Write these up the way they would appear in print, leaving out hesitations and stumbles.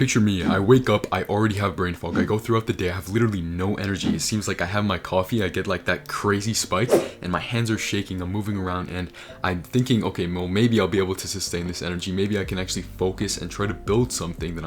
Picture me, I wake up, I already have brain fog. I go throughout the day, I have literally no energy. It seems like I have my coffee, I get like that crazy spike, and my hands are shaking, I'm moving around, and I'm thinking, okay, well, maybe I'll be able to sustain this energy. Maybe I can actually focus and try to build something that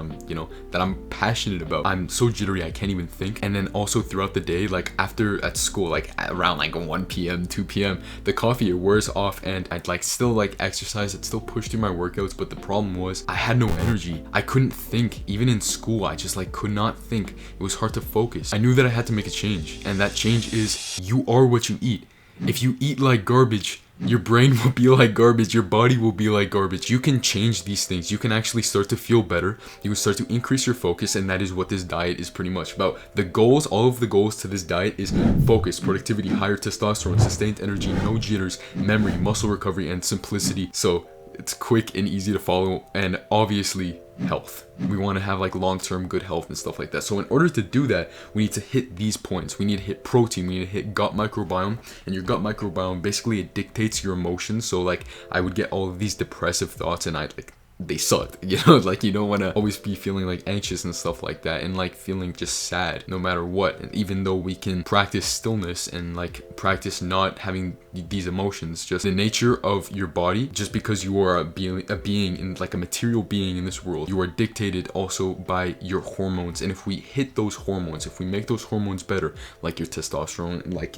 I'm passionate about. I'm so jittery, I can't even think. And then also throughout the day, like after at school, like around like 1 p.m., 2 p.m., the coffee, it wears off, and I'd like still like exercise, I'd still push through my workouts, but the problem was I had no energy. I couldn't think. Even in school, I just like could not think. It was hard to focus. I knew that I had to make a change, and that change is you are what you eat. If you eat like garbage, your brain will be like garbage, your body will be like garbage. You can change these things. You can actually start to feel better. You can start to increase your focus, and that is what this diet is pretty much about. The goals, all of the goals to this diet is focus, productivity, higher testosterone, sustained energy, no jitters, memory, muscle recovery, and simplicity. So it's quick and easy to follow, and obviously health. We want to have like long-term good health and stuff like that. So in order to do that, we need to hit these points. We need to hit protein, we need to hit gut microbiome, and your gut microbiome basically it dictates your emotions. So like I would get all of these depressive thoughts, and they sucked, like you don't want to always be feeling like anxious and stuff like that, and like feeling just sad no matter what. And even though we can practice stillness and like practice not having these emotions, just the nature of your body, just because you are a being in like a material being in this world, you are dictated also by your hormones. And if we hit those hormones, if we make those hormones better, like your testosterone, like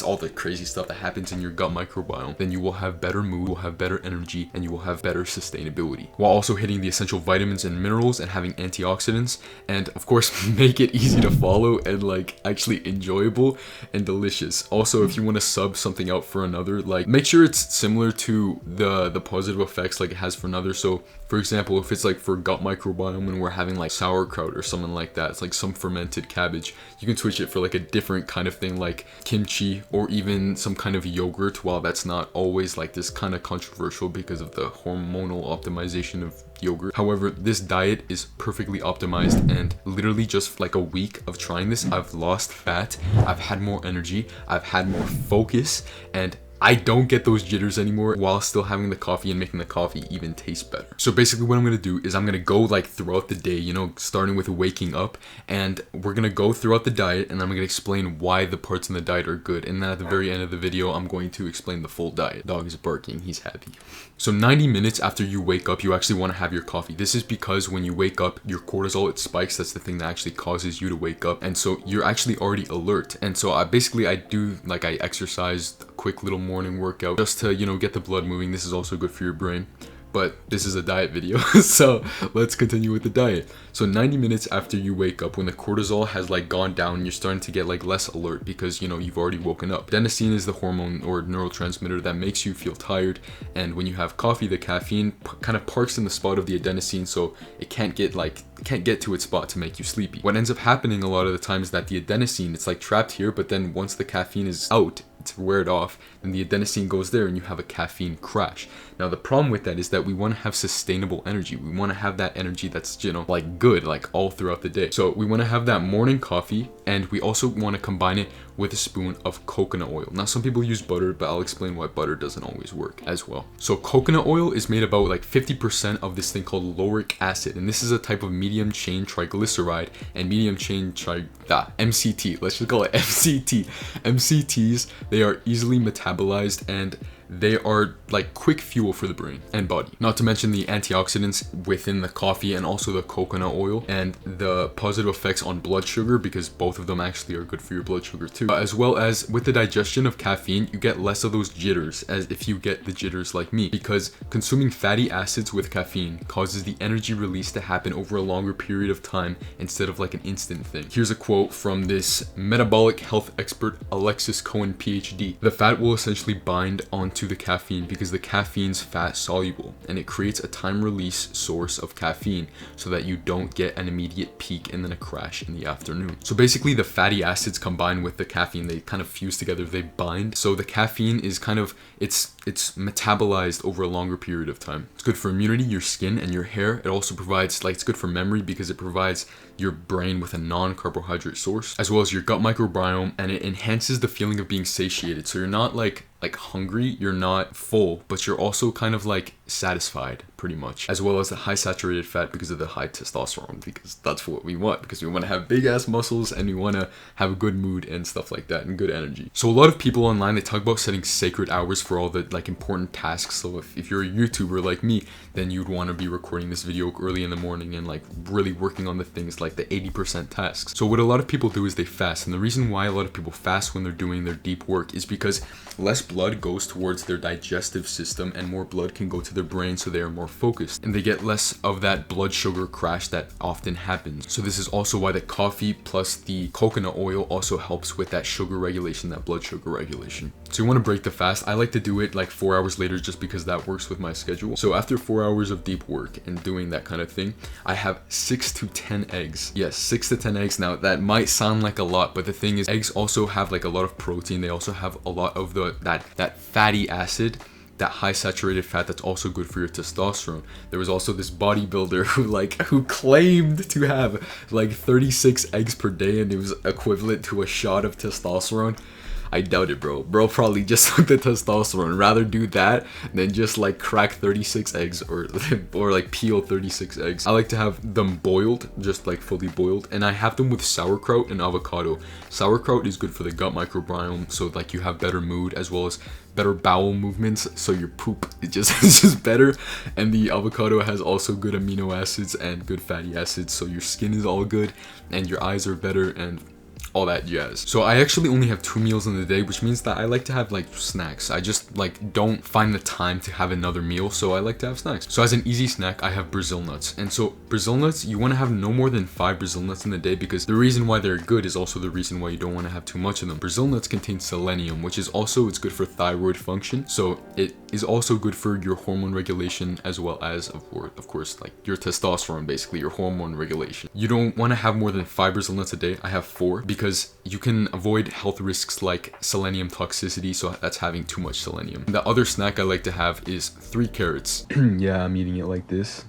all the crazy stuff that happens in your gut microbiome, then you will have better mood, you will have better energy, and you will have better sustainability, while also hitting the essential vitamins and minerals and having antioxidants, and of course make it easy to follow and like actually enjoyable and delicious. Also, if you want to sub something out for another, like make sure it's similar to the positive effects like it has for another. So for example, if it's like for gut microbiome and we're having like sauerkraut or something like that, it's like some fermented cabbage, you can switch it for like a different kind of thing like kimchi or even some kind of yogurt. While that's not always like this kind of controversial because of the hormonal optimization of yogurt, however, this diet is perfectly optimized, and literally just like a week of trying this, I've lost fat, I've had more energy, I've had more focus, and I don't get those jitters anymore while still having the coffee and making the coffee even taste better. So basically what I'm going to do is I'm going to go like throughout the day, starting with waking up, and we're going to go throughout the diet, and I'm going to explain why the parts in the diet are good. And then at the very end of the video, I'm going to explain the full diet. Dog is barking, he's happy. So 90 minutes after you wake up, you actually want to have your coffee. This is because when you wake up, your cortisol, it spikes. That's the thing that actually causes you to wake up. And so you're actually already alert. And so I exercise a quick little morning workout just to, get the blood moving. This is also good for your brain. But this is a diet video, so let's continue with the diet. So 90 minutes after you wake up, when the cortisol has like gone down, you're starting to get like less alert because you've already woken up. Adenosine is the hormone or neurotransmitter that makes you feel tired, and when you have coffee, the caffeine kind of parks in the spot of the adenosine, so it can't get to its spot to make you sleepy. What ends up happening a lot of the time is that the adenosine, it's like trapped here, but then once the caffeine is out, to wear it off, and the adenosine goes there and you have a caffeine crash. Now the problem with that is that we want to have sustainable energy. We want to have that energy that's like good, like all throughout the day. So we want to have that morning coffee, and we also want to combine it with a spoon of coconut oil. Now some people use butter, but I'll explain why butter doesn't always work as well. So coconut oil is made about like 50% of this thing called lauric acid, and this is a type of medium chain triglyceride and medium chain MCT. Let's just call it MCT. MCTs, they are easily metabolized, and they are like quick fuel for the brain and body. Not to mention the antioxidants within the coffee and also the coconut oil, and the positive effects on blood sugar, because both of them actually are good for your blood sugar too. As well as with the digestion of caffeine, you get less of those jitters, as if you get the jitters like me, because consuming fatty acids with caffeine causes the energy release to happen over a longer period of time instead of like an instant thing. Here's a quote from this metabolic health expert, Alexis Cohen, PhD. The fat will essentially bind onto the caffeine because the caffeine's fat soluble, and it creates a time release source of caffeine so that you don't get an immediate peak and then a crash in the afternoon. So basically the fatty acids combine with the caffeine, they kind of fuse together, they bind. So the caffeine is kind of, it's metabolized over a longer period of time. It's good for immunity, your skin, and your hair. It also provides, it's good for memory because it provides your brain with a non-carbohydrate source, as well as your gut microbiome, and it enhances the feeling of being satiated. So you're not like hungry, you're not full, but you're also kind of like satisfied. pretty much, as well as the high saturated fat because of the high testosterone, because that's what we want, because we want to have big ass muscles and we want to have a good mood and stuff like that and good energy. So a lot of people online, they talk about setting sacred hours for all the like important tasks. So if you're a YouTuber like me, then you'd want to be recording this video early in the morning and like really working on the things like the 80% tasks. So what a lot of people do is they fast, and the reason why a lot of people fast when they're doing their deep work is because less blood goes towards their digestive system and more blood can go to their brain, so they are more focused and they get less of that blood sugar crash that often happens. So this is also why the coffee plus the coconut oil also helps with that sugar regulation, that blood sugar regulation. So you want to break the fast. I like to do it like 4 hours later just because that works with my schedule. So after 4 hours of deep work and doing that kind of thing, I have 6 to 10 eggs. Yes, 6 to 10 eggs. Now that might sound like a lot, but the thing is, eggs also have like a lot of protein. They also have a lot of that fatty acid, that high saturated fat that's also good for your testosterone. There was also this bodybuilder who claimed to have like 36 eggs per day and it was equivalent to a shot of testosterone. I doubt it, bro. Bro probably just took the testosterone. Rather do that than just like crack 36 eggs or like peel 36 eggs. I like to have them boiled, just like fully boiled, and I have them with sauerkraut and avocado. Sauerkraut is good for the gut microbiome, so like you have better mood as well as better bowel movements, so your poop it's just better. And the avocado has also good amino acids and good fatty acids, so your skin is all good and your eyes are better and all that jazz. So I actually only have 2 meals in the day, which means that I like to have like snacks. I just like don't find the time to have another meal, so I like to have snacks. So as an easy snack, I have Brazil nuts. And so Brazil nuts, you want to have no more than 5 Brazil nuts in the day, because the reason why they're good is also the reason why you don't want to have too much of them. Brazil nuts contain selenium, which is also, it's good for thyroid function. So it is also good for your hormone regulation, as well as of course like your testosterone, basically your hormone regulation. You don't want to have more than 5 Brazil nuts a day. I have 4 because you can avoid health risks like selenium toxicity, so that's having too much selenium. The other snack I like to have is 3 carrots. Yeah, I'm eating it like this.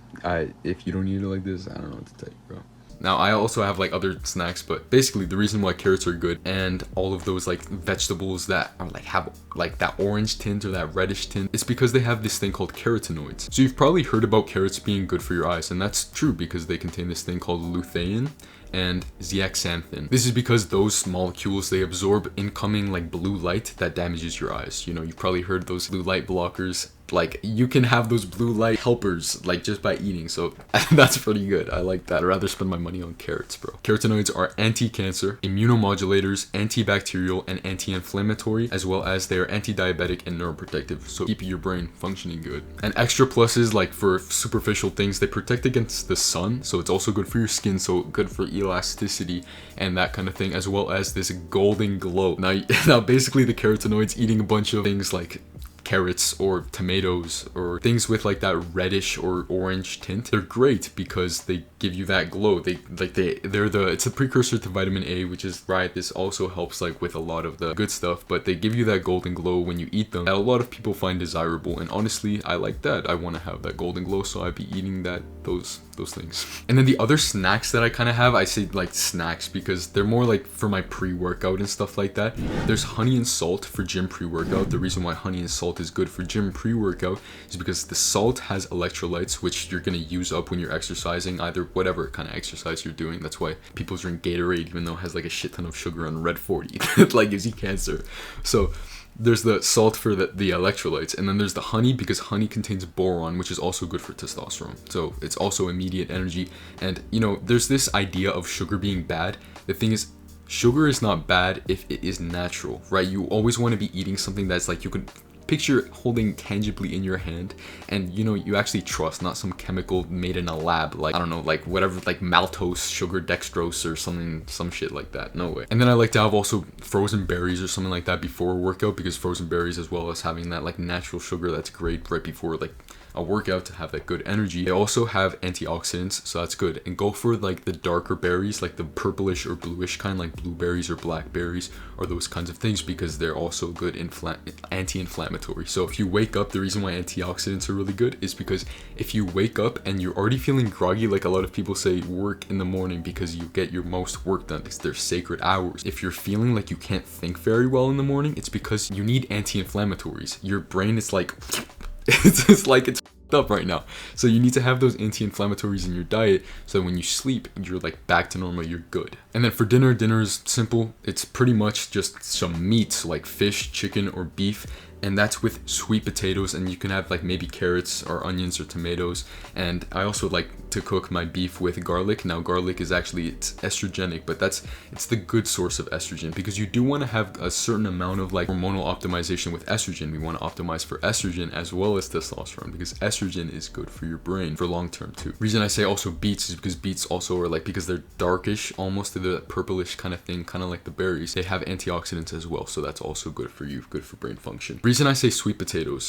If you don't eat it like this, I don't know what to tell you, bro. Now I also have like other snacks, but basically the reason why carrots are good and all of those like vegetables that are like have like that orange tint or that reddish tint, it's because they have this thing called carotenoids. So you've probably heard about carrots being good for your eyes, and that's true because they contain this thing called lutein and zeaxanthin. This is because those molecules, they absorb incoming like blue light that damages your eyes. You know, you've probably heard those blue light blockers. Like you can have those blue light helpers like just by eating, so that's pretty good. I like that. I'd rather spend my money on carrots, bro. Carotenoids are anti-cancer, immunomodulators, antibacterial, and anti-inflammatory, as well as they are anti-diabetic and neuroprotective, so keep your brain functioning good. And extra pluses, like for superficial things, they protect against the sun, so it's also good for your skin, so good for elasticity and that kind of thing, as well as this golden glow. Now basically the carotenoids, eating a bunch of things like carrots or tomatoes or things with like that reddish or orange tint, they're great because they give you that glow. It's a precursor to vitamin A, which is right. This also helps like with a lot of the good stuff, but they give you that golden glow when you eat them that a lot of people find desirable. And honestly, I like that. I want to have that golden glow, so I'd be eating those things. And then the other snacks that I kind of have, I say like snacks because they're more like for my pre-workout and stuff like that. There's honey and salt for gym pre-workout. The reason why honey and salt is good for gym pre-workout is because the salt has electrolytes, which you're going to use up when you're exercising, either whatever kind of exercise you're doing. That's why people drink Gatorade, even though it has like a shit ton of sugar on red 40. It like gives you cancer. So there's the salt for the electrolytes, and then there's the honey because honey contains boron, which is also good for testosterone. So it's also immediate energy. And you know, there's this idea of sugar being bad. The thing is, sugar is not bad if it is natural, right? You always want to be eating something that's like you can picture holding tangibly in your hand, and you know, you actually trust, not some chemical made in a lab, like I don't know, like whatever, like maltose, sugar dextrose or something, some shit like that. No way. And then I like to have also frozen berries or something like that before a workout, because frozen berries, as well as having that like natural sugar, that's great right before like a workout to have that good energy. They also have antioxidants, so that's good. And go for like the darker berries, like the purplish or bluish kind, like blueberries or blackberries or those kinds of things, because they're also good anti-inflammatory. So if you wake up, the reason why antioxidants are really good is because if you wake up and you're already feeling groggy, like a lot of people say, work in the morning because you get your most work done. It's their sacred hours. If you're feeling like you can't think very well in the morning, it's because you need anti-inflammatories. Your brain is like it's up right now. So you need to have those anti-inflammatories in your diet so that when you sleep, you're like back to normal, you're good. And then for dinner is simple. It's pretty much just some meats like fish, chicken, or beef. And that's with sweet potatoes, and you can have like maybe carrots or onions or tomatoes. And I also like to cook my beef with garlic. Now garlic is actually, it's estrogenic, but it's the good source of estrogen, because you do want to have a certain amount of like hormonal optimization with estrogen. We want to optimize for estrogen as well as testosterone, because estrogen is good for your brain for long term too. Reason I say also beets is because beets also are like, because they're darkish, almost they're that purplish kind of thing, kind of like the berries, they have antioxidants as well, so that's also good for you, good for brain function. Reason I say sweet potatoes,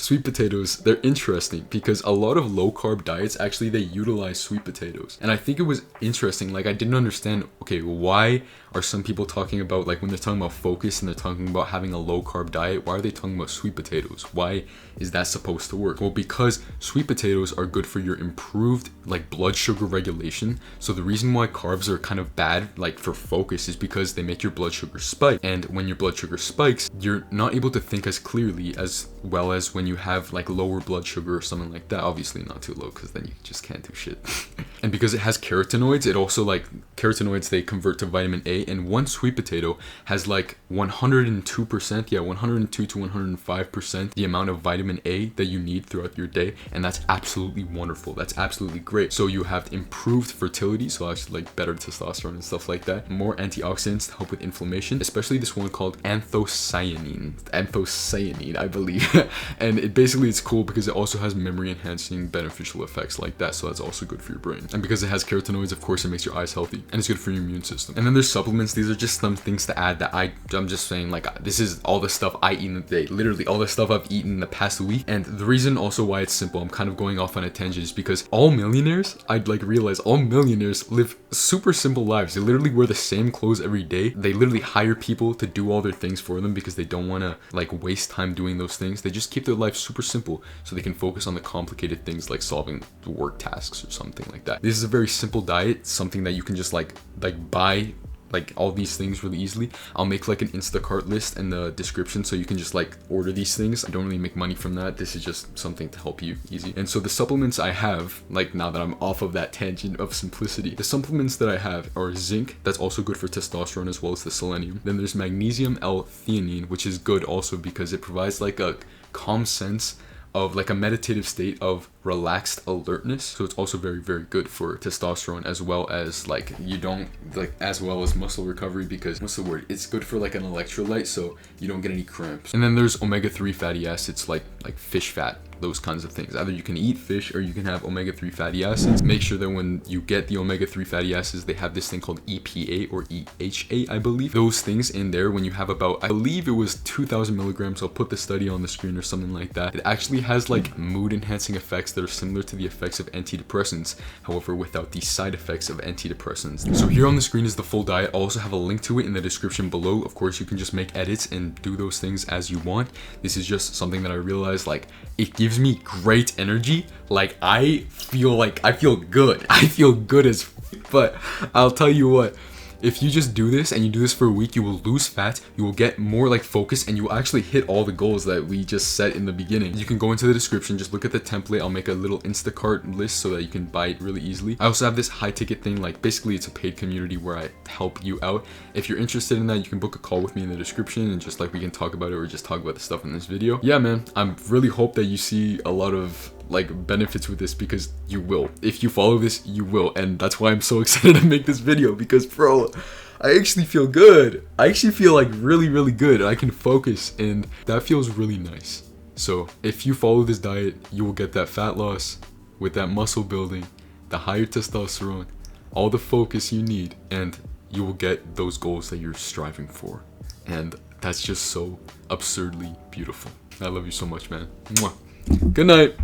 they're interesting because a lot of low carb diets actually, they utilize sweet potatoes. And I think it was interesting, like I didn't understand, okay, why are some people talking about, like when they're talking about focus and they're talking about having a low carb diet, why are they talking about sweet potatoes? Why is that supposed to work? Well, because sweet potatoes are good for your improved like blood sugar regulation. So the reason why carbs are kind of bad like for focus is because they make your blood sugar spike, and when your blood sugar spikes, you're not able to think as clearly as well as when you have like lower blood sugar or something like that. Obviously not too low, because then you just can't do shit. And because it has carotenoids, it also like carotenoids, they convert to vitamin A, and one sweet potato has like 102%, 102 to 105% the amount of vitamin A that you need throughout your day, and that's absolutely wonderful. That's absolutely great. So you have improved fertility, so actually like better testosterone and stuff like that, more antioxidants to help with inflammation, especially this one called anthocyanin, I believe. And it basically, it's cool because it also has memory enhancing beneficial effects like that, so that's also good for your brain. And because it has carotenoids, of course, it makes your eyes healthy, and it's good for your immune system. And then there's supplements. These are just some things to add that I'm just saying, like, this is all the stuff I eat in the day, literally all the stuff I've eaten in the past week. And the reason also why it's simple, I'm kind of going off on a tangent, is because all millionaires, I'd like realize all millionaires live super simple lives. They literally wear the same clothes every day. They literally hire people to do all their things for them because they don't want to like waste time doing those things. They just keep their life super simple so they can focus on the complicated things like solving work tasks or something like that. This is a very simple diet, something that you can just like buy like all these things really easily. I'll make like an Instacart list in the description so you can just like order these things. I don't really make money from that. This is just something to help you easy. And so the supplements I have, like now that I'm off of that tangent of simplicity, the supplements that I have are zinc, that's also good for testosterone as well as the selenium. Then there's magnesium L-theanine, which is good also because it provides like a calm sense of like a meditative state of relaxed alertness. So it's also very, very good for testosterone, as well as like you don't like, as well as muscle recovery, because what's the word? It's good for like an electrolyte, so you don't get any cramps. And then there's omega-3 fatty acids, like fish fat, those kinds of things. Either you can eat fish or you can have omega-3 fatty acids. Make sure that when you get the omega-3 fatty acids, they have this thing called EPA or EHA, I believe. Those things in there, when you have about, I believe it was 2,000 milligrams, I'll put the study on the screen or something like that. It actually has like mood enhancing effects that are similar to the effects of antidepressants, however without the side effects of antidepressants. So here on the screen is the full diet. I'll also have a link to it in the description below. Of course, you can just make edits and do those things as you want. This is just something that I realized, like, it gives me great energy. Like I feel good. I feel good as but I'll tell you what, if you just do this and you do this for a week, you will lose fat, you will get more like focus, and you will actually hit all the goals that we just set in the beginning. You can go into the description, just look at the template. I'll make a little Instacart list so that you can buy it really easily. I also have this high ticket thing, like basically it's a paid community where I help you out. If you're interested in that, you can book a call with me in the description, and just like we can talk about it or just talk about the stuff in this video. Yeah, man, I really hope that you see a lot of like benefits with this, because you will. If you follow this, you will. And that's why I'm so excited to make this video, because bro, I actually feel good. I actually feel like really, really good. I can focus, and that feels really nice. So if you follow this diet, you will get that fat loss with that muscle building, the higher testosterone, all the focus you need, and you will get those goals that you're striving for. And that's just so absurdly beautiful. I love you so much, man. Mwah. Good night.